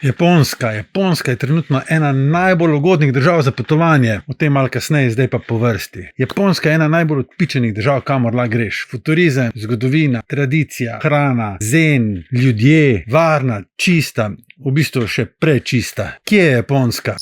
Japonska je trenutno ena najbolj ugodnih držav za potovanje, o tem malo kasneje, zdaj pa po vrsti. Japonska je ena najbolj odpičenih držav, kamor lahko greš. Futurizem, zgodovina, tradicija, hrana, zen, ljudje, varna, čista, v bistvu še prečista. Kje je Japonska?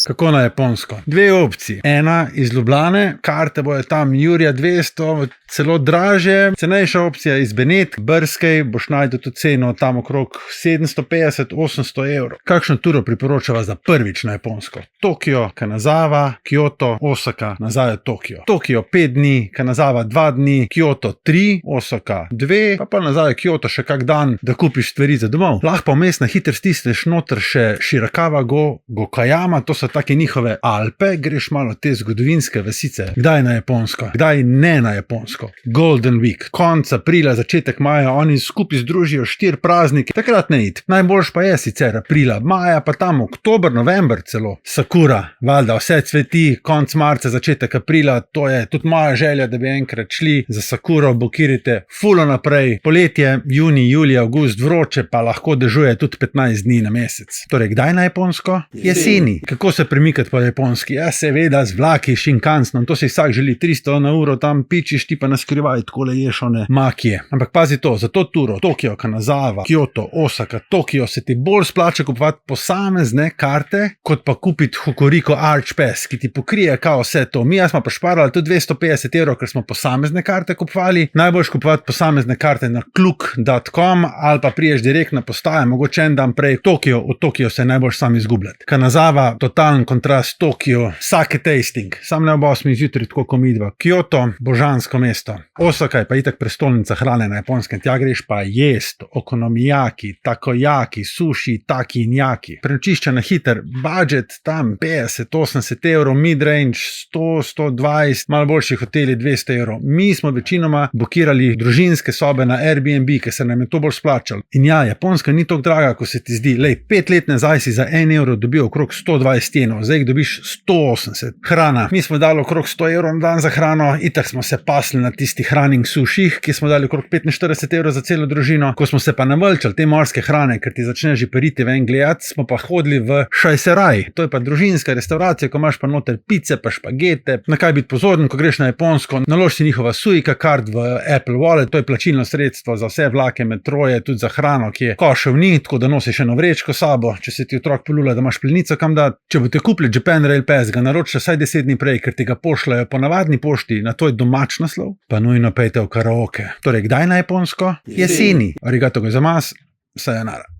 Kako na japonsko? Dve opciji. Ena iz Ljubljane, karte bojo tam jurja 200, celo dražje. Cenejša opcija iz Benetk, Brskej, boš najdel to ceno tam okrog 750-800 evrov. Kakšno turo priporočava za prvič na japonsko? Tokio, Kanazawa, Kyoto, Osaka, nazaj v Tokio. Tokio 5 dni, Kanazawa 2 dni, Kyoto 3, Osaka 2, pa nazaj v Kyoto še kak dan, da kupiš stvari za domov. Lahko pa vmes na hitro stisneš noter še Shirakawa-go, Gokayama, to so take njihove Alpe, greš malo te zgodovinske vasice. Kdaj na japonsko? Kdaj ne na japonsko? Golden Week. Konec aprila, začetek maja, oni skupaj združijo 4 praznike. Takrat ne id. Najboljš pa je sicer aprila, maja pa tam oktober, november celo. Sakura, valjda, vse cveti, konec marca, začetek aprila, to je tudi moja želja, da bi enkrat šli za Sakuro, bokirite fulo naprej. Poletje, juni, julij, avgust, vroče, pa lahko dežuje tudi 15 dni na mesec. Torej, kdaj na japonsko? Jeseni. Kako se premikati po japonski? Ja, seveda, z vlaki, Shinkansenom, to si vsak želi 300 na uro, tam pičiš, ti pa naskrivaj, takole ješ one makije. Ampak pazi to, za to turo, Tokio, Kanazawa, Kyoto, Osaka, Tokio, se ti bolj splača kupovati posamezne karte, kot pa kupiti Hokuriku Arch Pass, ki ti pokrije kao vse to. Mi smo pa šparali tudi 250 evrov, ker smo posamezne karte kupovali. Najboljš kupovati posamezne karte na kluk.com ali pa priješ direkt na postaje, mogoče en dan prej. Od Tokio se najboljš sam izgubljati. Kanazawa, totalen kontrast, Tokio, sake tasting, sam ne ob 8 zjutraj, tako kot midva. Kyoto, božansko mesto. Osaka je pa itak prestolnica hrane na japonskem, tja greš pa jest, okonomijaki, takojaki, sushi, taki in jaki. Prenočišča na hiter, budget tam 50-80 evrov, mid-range 100-120, malo boljši hoteli 200 evrov. Mi smo večinoma bokirali družinske sobe na Airbnb, ker se nam je to bolj splačalo. In ja, japonska ni tako draga, ko se ti zdi. Lej, 5 let nazaj si za 1 evro dobil okrog 120 jenov, zdaj jih dobiš 180. Hrana. Mi smo dali okrog 100 evrov na dan za hrano, itak smo se pasli na tistih hraning suših, ki smo dali okrog 45 evrov za celo družino. Ko smo se pa navalčali te morske hrane, ker ti začne že periti ven gledati, smo pa hodili v šajseraj. To je pa družinska restauracija, ko imaš pa noter pice, pa špagete. Na kaj biti pozoren, ko greš na japonsko? Nalož si njihova Suica card v Apple Wallet, to je plačilno sredstvo za vse vlake, metroje, tudi za hrano, ki je košev ni, tako da nosiš eno vrečko sabo, če se ti otrok polula, da imaš plenico kam dati. Če boste kupili Japan Rail Pass, ga naročite vsaj 10 dni prej, ker ti ga pošljajo po navadni pošti na tvoj domač naslov, pa nujno pejte v karaoke. Torej, kdaj na japonsko? Jeseni. Arigato gozaimasu, sayonara.